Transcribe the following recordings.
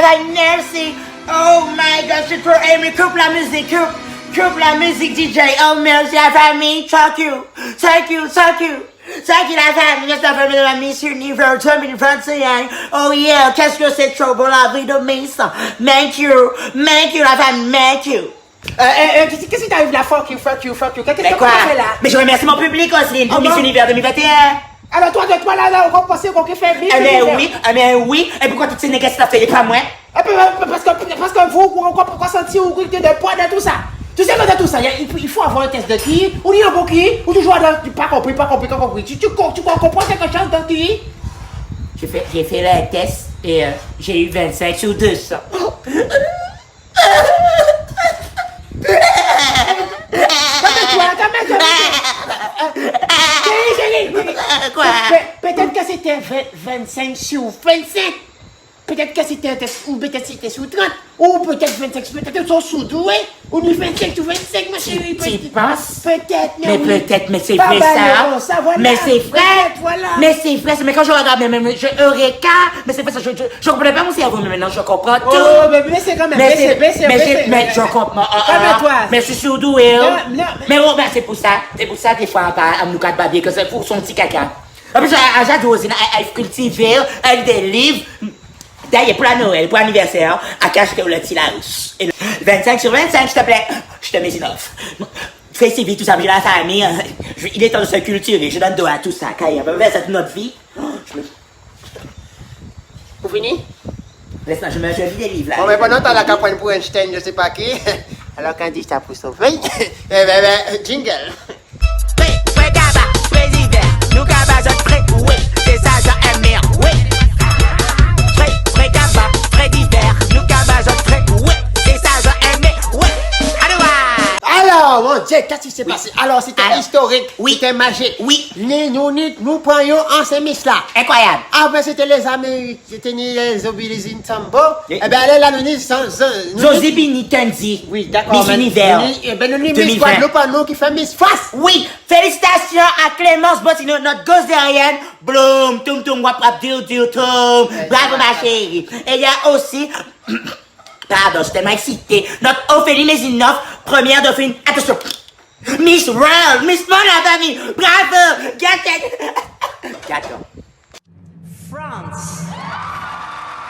la famille, merci. Oh my God, c'est trop aimé. Coupe la musique, coupe la musique, DJ. Oh, merci la famille. Thank you. Thank you la famille. Merci la famille de la Miss Univers 2021. Oh yeah, qu'est-ce que c'est trop beau la vie de Miss. Thank you la famille, thank you. Qu'est-ce qui t'arrive là? Fuck you. Qu'est-ce que tu fais là? Mais je remercie mon public, Osline, pour Miss Univers 2021. Alors toi là, on pense qu'on fait Miss Univers. Oui. Et pourquoi toutes ces nègres ça fait pas moi? Parce que vous, pourquoi sentir ou de poids de tout ça? Tu sais que dans tout ça, il faut avoir un test de qui, ou il y a un bon qui, ou toujours pas compris. Tu comprends quelque chose de qui? J'ai fait le test et j'ai eu 25 sur 200. Quoi? Peut-être que c'était 25 sur 25. Peut-être que c'était un test, ou peut-être c'était sur 30, ou peut-être 25, peut-être ils sont sous-doués, ou 25 sur 25, ma chérie. Tu penses? Peut-être, mais c'est vrai ça. Voilà. Mais c'est vrai. Voilà. Mais c'est vrai, mais quand je regarde, je Eureka, mais c'est vrai ça, je comprenais pas mon cerveau, mais maintenant je comprends tout. Oh, mais c'est quand même, mais je comprends. Mais je suis sous-doué. Mais oh, ben c'est pour ça, des fois, à nous quatre babiers, que c'est pour son petit caca. J'adore aussi, à cultiver, à des livres. D'ailleurs, pour la Noël, pour l'anniversaire, à cacher le petit Larousse. 25 sur 25, s'il te plaît. Je te mets une offre. Fais si vite, tout ça, j'ai la famille. Il est temps de se cultiver. Je donne dos à tout ça. Quand il y a pas cette notre vie. Vous finissez? Laisse-moi, je lis des livres là. Bon, mais pendant t'as la campagne pour Einstein, je sais pas qui. Alors, quand dit ça pour sauver, jingle. Nous gaba, je prêt, oui. C'est ça, je aime, oui. Alors, mon Dieu, qu'est-ce qui s'est passé? Alors, c'était historique, c'était magique. Oui. Nous prenions en ces miss-là. Incroyable. Après, c'était les Américains, c'était les Obilizines Tambo. Eh bien, elle est là, nous Josébini Tundi. Oui, d'accord. Miss Univers. Nous, Miss Guadeloupe, nous qui fait Miss France. Oui, félicitations à Clémence Bottino, notre gosse derrière. Bloom, toum, wap, toum. Bravo, ma chérie. Et il y a aussi... Pardon, je suis tellement excitée. Notre Ophélie Mézinoff, première dauphine. Attention. Miss World, Miss Monde, la famille. Bravo. Gâteau. France.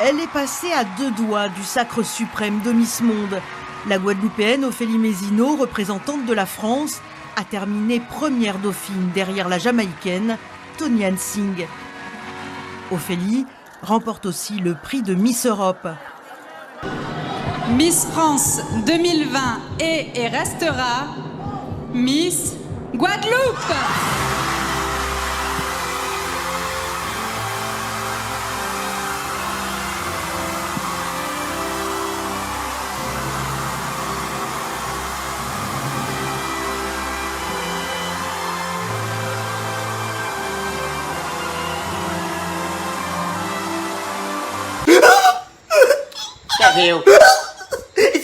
Elle est passée à 2 doigts du sacre suprême de Miss Monde. La Guadeloupéenne Ophélie Mézineau, représentante de la France, a terminé première dauphine derrière la Jamaïcaine Toniane Singh. Ophélie remporte aussi le prix de Miss Europe. Miss France 2020 est et restera Miss Guadeloupe.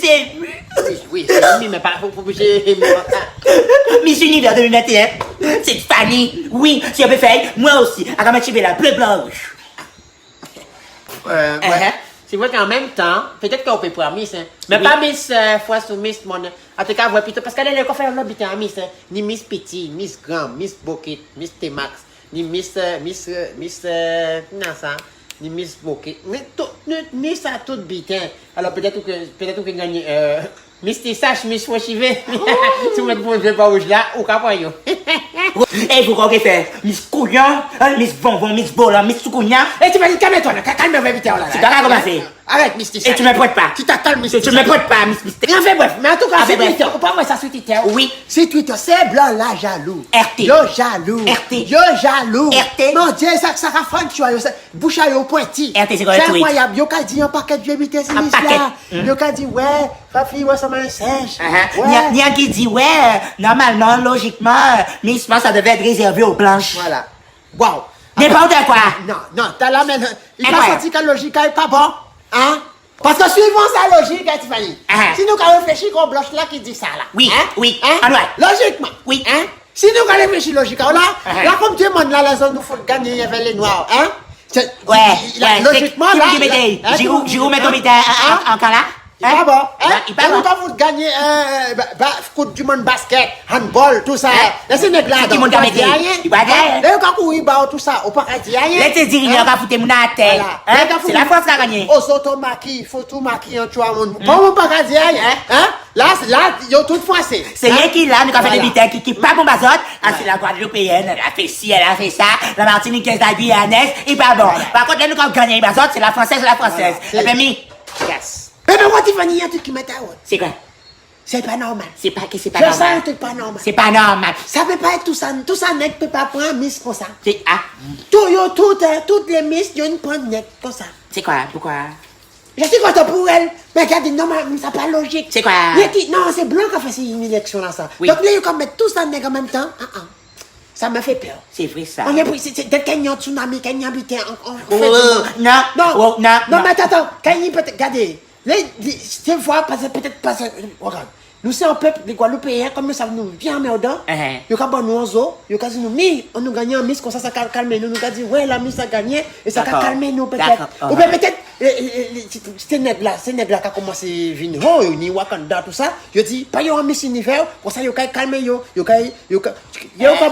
C'est ému. Oui, c'est ému, mais pas pour bouger. Miss Univers 2021, c'est Fanny. Oui, si on peut faire, moi aussi. À quand tu la bleu, blanc, rouge. Ouais. C'est vrai qu'en même temps, peut-être qu'on peut prendre Miss, hein. Mais pas Miss fois ou Miss Monde. En tout cas, ouais, plutôt, parce qu'elle est qu'on fait l'habiter en Miss, hein. Ni Miss Petit, Miss Grand, Miss Bouquet, Miss T-Max, ni Miss, non ça. Ni Miss Bouquet, mais ça tout bitin. Alors peut-être que gagner Miss Tissache, Miss Fouchivé. Si vous mettez pas rouge là, ou capoyo. Et vous comprenez faire Miss Couillon, Miss Bonbon, Miss Bola, Miss Soukounia. Et tu m'as dit, calme-toi là, calme-toi vite là. Tu dois commencer. Arrête, Miss Tissache. Et tu me prêtes pas. Tu t'attends, Miss Tissache. Tu me prêtes pas, Miss Tissache. Enfin bref, mais en tout cas, c'est Twitter. Ou pas moi ça sur Twitter? Oui. C'est Twitter, c'est blanc là, jaloux. RT. Yo jaloux. RT. Yo jaloux. RT. Mon Dieu, ça rafraîche, tu vois, bouche à yo pointi. RT, c'est quoi le tweet? C'est incroyable. Yo qu'a dit un paquet de vieux c'est Miss là. Yo qu'a dit, ouais, Rafi, ouais, ça m'a un singe. Il y a qui dit, ouais, normalement, logiquement, Miss France, ça devait être réservé aux blanches. Voilà. Wow. N'importe quoi. Non, t'as la même. Il va sortir que la logique n'est pas bon. Hein? Parce que suivant sa logique, Tiffany, si nous avons réfléchi qu'on blanche là qui dit ça là. Oui, hein? oui. Hein? Logiquement. Oui. Hein? Si nous avons réfléchi logiquement là, là comme Dieu demande là, les hommes nous font gagner vers les noirs. Hein? Ouais, logiquement, là. Giroud met ton bité encore là? Il est pas bon. Il est pas bon. Quand vous gagnez Coupe du monde basket, handball, tout ça, laissez les gars. Qui monte à mettre? Il va dire. Quand vous y va, tout ça, au pas dire rien. Laissez dire, il y a qu'à foutre mon tête. C'est la France qui a gagné. Au s'auto-maquille, faut tout maquiller en toi, mon. Comment pas dire rien? Là, il y a tout français. C'est rien qui là, nous avons fait des bitains qui pas bon bazote. C'est la Guadeloupéenne, elle a fait ci, elle a fait ça. La Martinique, la Guyanaise, il pas bon. Par contre, là, nous avons gagné les bazotes, c'est la française, c'est la française. Et bien, Yes. Mais moi, Tiffany, il y a un truc qui m'est c'est quoi? C'est pas normal. C'est pas que c'est pas Je sais un normal. truc pas normal. C'est pas normal. Ça peut pas être tout ça. Tout ça net peut pas prendre Miss comme ça. C'est Toutes les Miss, ils ont une prendre net comme ça. c'est quoi? Pourquoi? Je suis content pour elle. Mais regarde, non, mais ça pas logique. C'est quoi? Non, c'est Blanc qui a fait une élection là, ça. Oui. Donc là, ils vont mettre tout ça net en même temps. Ça me fait peur. C'est vrai ça. On est pris, c'est peut-être qu'il y a un tsunami, qu'il y a un habitant. Non. Non, mais attends, quand il peut regardez. Cette fois, peut-être pas. Regarde. Nous, c'est un peuple de Guadeloupéens, comme nous savons, nous bien mais dedans. Nous avons nous en zoo, nous avons dit, mais on nous gagne en Miss, comme ça calme nous. Nous avons dit, ouais, la Miss a gagné, et ça a calmé nous peut-être. Ou bien peut-être, c'est nègre là qui a commencé à venir, oh, ni Wakanda, tout ça. Je dis, pas yon Miss Univers, comme ça, yo calme yo. Yo ka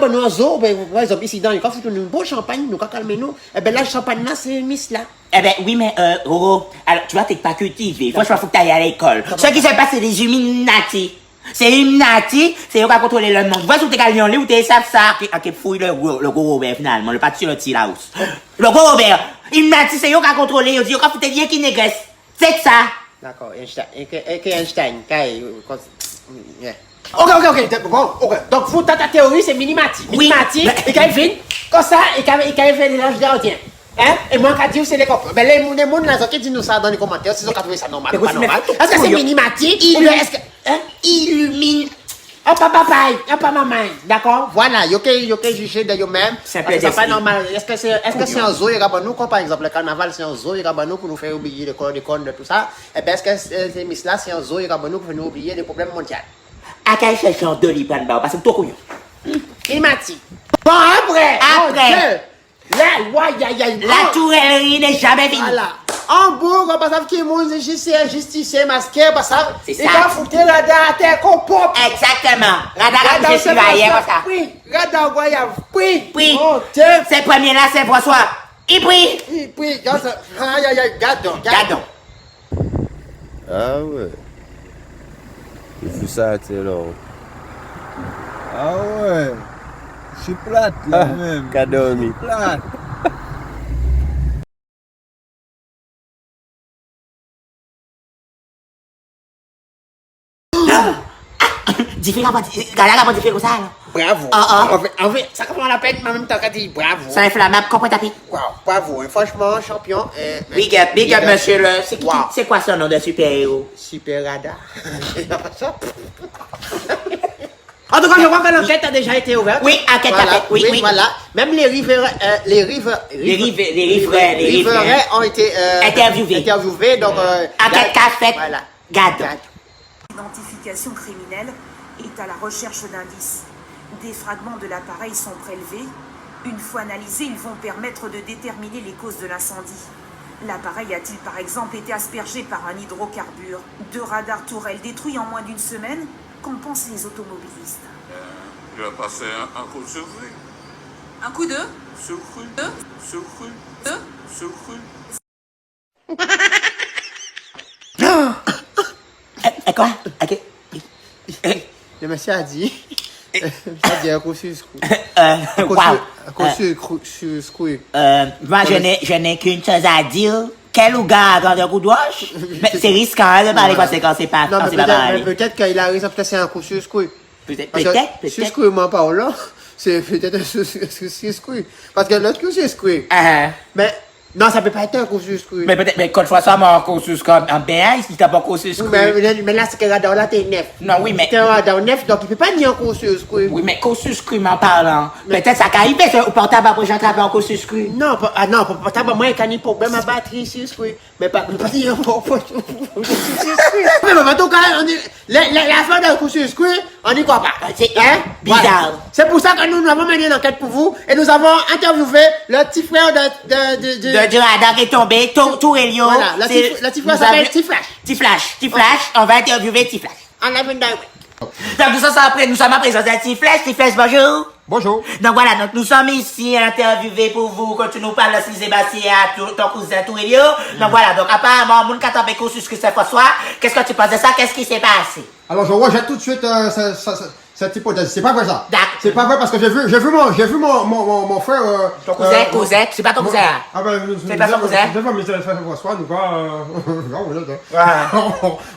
nous en zoo, par exemple, ici, dans, yo ka foutu une bonne champagne, nous ka calme nous. Et bien là, le champagne là, c'est Miss là. Eh ben oui, mais Roro, alors tu vois, t'es pas cultivé. Franchement, faut que t'ailles à l'école. Ce qui s'est passé, c'est des Illuminati. C'est Illuminati, c'est eux qui ont contrôlé le monde. Vois où t'es gagné, où t'es savent ça, qui fouille le gros Robert finalement, le parti sur le petit house. Le gros Robert, Illuminati, c'est eux qui ont contrôlé, ils ont dit, ils ont foutu rien qui négresse. C'est ça. D'accord, Einstein, Ok. Bon, ok. Donc, vous, ta théorie, c'est Minimati. Minimati, et quand il vient, comme ça, et quand il fait l'âge gardien. Et moi, quand je dis, c'est les copains. Ben, les gens, là, qui disent nous ça dans les commentaires, c'est ce qu'ils trouvent ça normal. Pas normal. Est-ce que c'est Minimati? Ou bien est-ce que. Illumine. Pas maman. D'accord? Voilà, il y a juger de eux-mêmes. C'est pas normal. Est-ce que c'est un zoo, il y a nous, comme par exemple, le carnaval, c'est un zoo, il y a nous pour nous faire oublier les corps de tout ça. Et bien, est-ce que ces Miss là, c'est un zoo, il y a nous pour nous oublier les problèmes mondiaux? À quel chercher en 2 livres de parce que c'est tout couillon. Minimati. Bon, après. La tourellerie n'est jamais finie. Voilà. En bourg, on passe qui est justicier masqué, parce que c'est ça. Il va foutre radar à terre qu'on pop. Exactement. Radar à je suis vaillant comme ça. Oui, radar voyage. Oui. Oui. Oh, C'est premier là, c'est François. Il prie. Oui, regarde ça. Regarde donc. Ah ouais. Il faut ça, tu sais, là. Ah ouais. Je suis plate là même. Cadeau, Je suis plate. Différent, gala pas différent comme ça. Bravo. En fait, ça comprend la peine, mais en même temps, quand dit bravo. Ça inflammable, comprends tapis. Wow, bravo. Franchement, champion. Big up, monsieur le. C'est quoi son nom de super-héros? Super radar. En tout cas, je crois que l'enquête a déjà été ouverte. Oui, enquête a fait. Oui. Voilà. Même les riverains ont été interviewés. Donc, enquête qu'a fait. Voilà. Gado. L'identification criminelle est à la recherche d'indices. Des fragments de l'appareil sont prélevés. Une fois analysés, ils vont permettre de déterminer les causes de l'incendie. L'appareil a-t-il par exemple été aspergé par un hydrocarbure? 2 radars tourelles détruits en moins d'une semaine? Qu'en pensent les automobilistes? Il a passé un coup de surpris. Un coup de Surpris. Quoi? Ok. Le monsieur a dit. un coup sur Moi, je n'ai qu'une chose à dire. Quel ou gars quand un coup de roche? Mais c'est risquant de parler quand c'est pas. Non, mais peut-être qu'il a raison, peut-être c'est un coup sur scouille. Peut-être. Sur moi, pas là. C'est peut-être un sur scouille. Parce que l'autre coup, c'est scouille. Mais Non, ça peut pas être un cursus cru. Mais peut-être, mais quand je vois ça, mon cursus comme un BA, il t'a pas cursus cru. Mais là, c'est que radar là, t'es neuf. Non, oui, mais. T'es un radar neuf, donc il peut pas dire un cursus cru. Oui, mais cursus cru, m'en parlant. Peut-être ça qu'arrive, au portable après j'entre en cursus cru. Non, non, pas moi, il y a un problème à batterie, cursus cru. Mais pas dire un cursus cru. Mais en tout cas, la fin d'un cursus cru, on n'y croit pas. C'est bizarre. Voilà. C'est pour ça que nous avons mené une enquête pour vous et nous avons interviewé le petit frère de radar qui est tombé, Tourelio. Voilà, le petit frère s'appelle Tiflash. Tiflash, on va interviewer Tiflash. On a vu une Donc nous sommes en présence de Tiflash, bonjour. Bonjour. Donc voilà, donc nous sommes ici à interviewer pour vous quand tu nous parles de Sébastien, ton cousin Tourelio. Donc voilà, donc apparemment, mon cas tombé cursus que c'est François. Qu'est-ce que tu penses de ça? Qu'est-ce qui s'est passé? Alors je rejette tout de suite cette hypothèse. C'est pas vrai ça. D'accord. C'est pas vrai parce que j'ai vu mon frère. Ton cousin, c'est pas ton cousin. Ah ben, c'est pas ton cousin. C'est pas mais François, nous pas.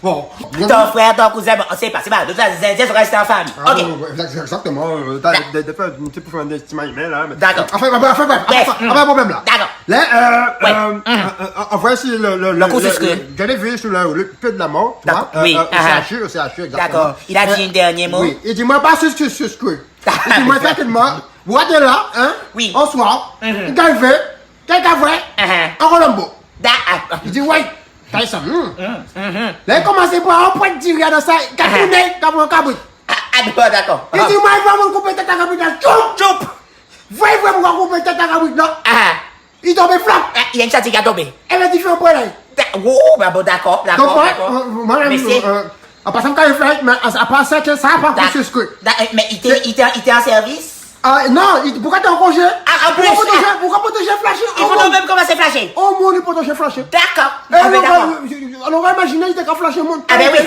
Bon. Ton frère, ton cousin, bon, c'est pas. De toute façon, c'est rester en famille. Ah, Ok. exactement. Des fois, tu peux faire un petit email là. D'accord. Enfin, pas de problème là. D'accord. Là, enfin, si le cursus cru. Je l'ai vu sur le pied de la mort. Oui. Au CHU, exactement. D'accord. Il a dit un dernier mot. Oui. Il dit moi pas ce que il dit moi certainement. Vous êtes là, hein? Oui. En soir. Il a fait. Quelqu'un fait. En Colombo. Il dit ouais. T'as ça. Là, il commence à boire un point de tir dans ça. Il a tourné comme un cabri. Ah, d'accord. Il dit moi il va me couper tête à cabri. Choup. Voyez moi couper tête à cabri là. Il tombe flac. Il y a une chatte qui a tombé. Elle a dit fais un point là. Oh, bah bon, d'accord. En passant quand il fait, mais à part ça, ça n'a pas fait ce que. Mais il était en service? Non, pourquoi t'es en congé? En plus. Pourquoi protéger flasher? Il faut même commencer à flasher. Oh mon, il protéger flasher. D'accord. On aurait imaginé, il était qu'à flasher mon. Ah ben oui,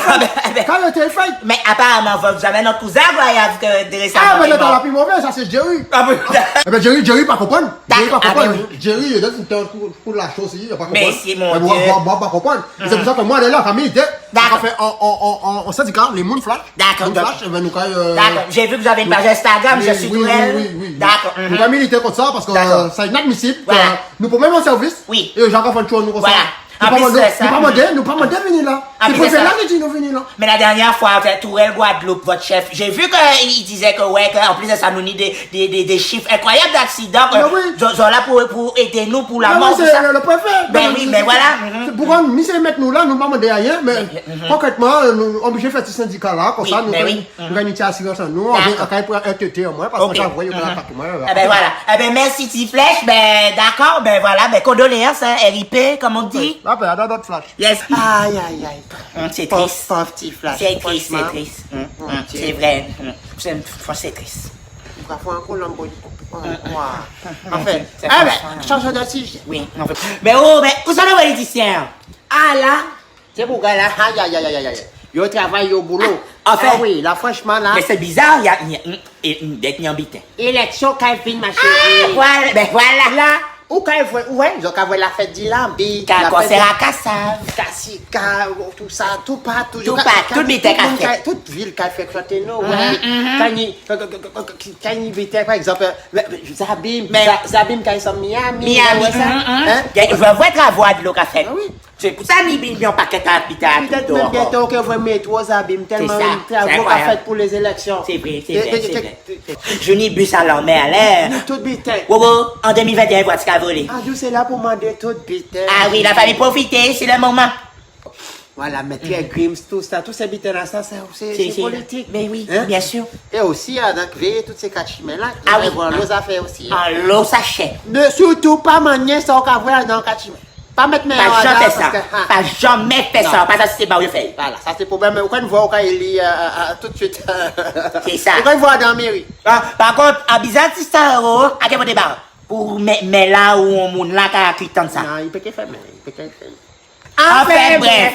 quand il était fait. Mais apparemment, vous avez notre cousin, de récemment. Ah, mais t'as la plus mauvaise, ça c'est Jerry. Ah oui. Eh ben Jerry, pas comprendre. Jerry, il est pour la chose ici, il pas comprendre. Mais c'est mon Dieu. Moi, pas comprendre. C'est pour ça que moi, elle est là, famille, d'accord. En syndicat, les Moon Flash. D'accord. D'accord. J'ai vu que vous avez une page Instagram, je suis Tourelle. Oui. D'accord. On va militer contre ça parce que c'est inadmissible. Nous pouvons même en service. Oui. Et Jean-François Fanchou, nous voilà. Nous pas demander venir là. C'est pour là que dit nous venir là. Mais la dernière fois, Tourelle Guadeloupe, votre chef, j'ai vu qu'il disait que en plus ça nous dit des chiffres incroyables d'accidents. Ils sont là pour aider nous pour la mort. C'est le préfet. Ben oui, mais voilà. Pour qu'on mettre nous là, nous pas demander rien, mais concrètement, nous obligés de faire ce syndicat là, comme ça, nous gagnons une assurance en nous, on va prendre un TT au moins, parce qu'on s'envoie au appartement. Eh ben voilà. Eh ben merci Tiflash, ben d'accord, ben voilà, ben condoléances, RIP, comme on dit. Ah ben, dans d'autres flash. Yes. Aïe. C'est triste. Pauvre petit flash. C'est triste. C'est vrai. C'est triste. On va faire un Colombo. Enfin, changeons de sujet. Oui. Mais où sont les politiciens? Ah là, c'est pour gars là, aïe. Yo travaille au boulot. Enfin. Oui, là franchement là. Mais c'est bizarre, il y a un bitin. Élection Calvin ma chérie. Voilà, ben voilà. Là, où quand il voit, ils ont la fête d'Ilambi. Concert à Kassav. Kassika, tout ça, tout partout. Tout bitin qu'a fait. Toute ville qu'a fait chanter nous. Quand il bitin, par exemple, Zabim, quand ils sont Miami. Je veux voir travaux de l'eau qu'a fait. C'est pour ça qu'ils n'ont pas qu'à habiter à peut-être même bientôt qu'on va mettre aux abîmes tellement de travaux qu'a fait pour les élections. C'est vrai. Je n'ai bu ça l'en à l'air. Tout bitin. En 2021, voilà ce qu'a volé. Ah, c'est là pour demander tout bitin. Ah oui, il a fallu profiter, c'est le moment. Voilà, mettre les Grims, tout ça, tous ces bitins là, ça, c'est politique. Mais oui, bien sûr. Et aussi, donc, veiller toutes ces cachemins là. Ah oui. Voir nos affaires aussi. En l'eau sachet. Ne surtout pas manier ça qu'on voit dans le cachemin. Pas mettre mes pas jamais ça. Pas jamais fait ça. Pas ça, c'est pas où fait. Voilà, ça c'est le problème. Vous pouvez voir quand il lit tout de suite. C'est ça. Vous pouvez voir dans la mairie. Par contre, à bizarre, si ça à quel débat pour mettre là où on monte là, qui a écrit tant ça. Non, il peut qu'il fait, Enfin, bref.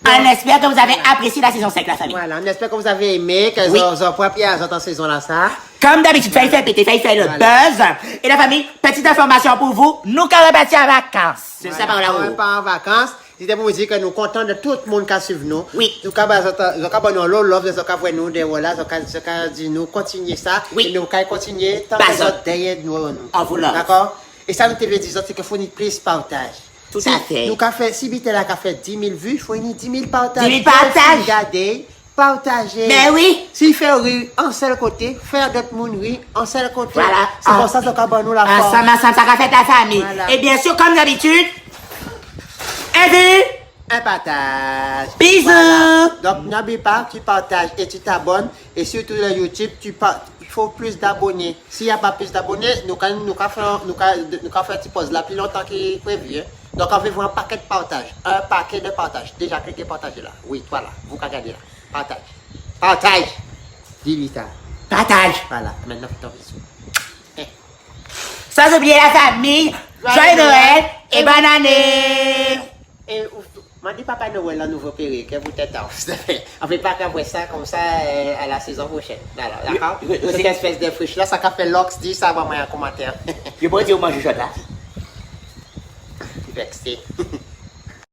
On espère que vous avez apprécié la saison 5, la famille. Voilà, on espère que vous avez aimé, que vous avez pas pris en saison là, ça. Comme d'habitude, faites le buzz. Et la famille, petite information pour vous, nous qui sommes partis en vacances. C'est ça par là où. Pas en vacances. C'était pour vous dire que nous sommes contents de tout le monde qui suit nous. Oui. Nous avons love, nous avons nous des voilà, nous avons dit nous continuer ça. Oui. Et nous allons continuer tant que nous derrière nous. En voulant. D'accord? Et ça nous te veut dire, c'est qu'il faut une plus partage. Tout à fait. Nous avons fait, si Bitel a fait 10 000 vues, il faut une 10 000 partages. 10 000 partages. Regardez, partager. Mais oui. S'il fait rire en seul côté, faire d'autres monde rire en seul côté. Voilà. C'est pour ça qu'on nous la force. Ça a fait ta famille. Voilà. Et bien sûr, comme d'habitude, un vue, un partage. Bisous. Voilà. Donc n'oublie pas, tu partages et tu t'abonnes. Et surtout sur YouTube, il faut plus d'abonnés. S'il n'y a pas plus d'abonnés, nous allons faire un petit pause là plus longtemps qu'il est prévu. Hein. Donc on va voir un paquet de partage. Un paquet de partage. Déjà cliquez partager là. Oui, voilà. Vous regardez là. Partage. Partage. Dis-lui ça. partage. Voilà. Maintenant, fais ton bisou. Sans oublier la famille, joyeux Noël et bonne année. Et m'a dit Papa Noël, la nouveau période, que vous êtes on ne fait pas qu'avoir ça comme ça à la saison prochaine. D'accord? Cette espèce de friche là, ça qu'a fait l'ox, dit ça, va moi un commentaire. Je peux dire, moi je chante là. Vexé.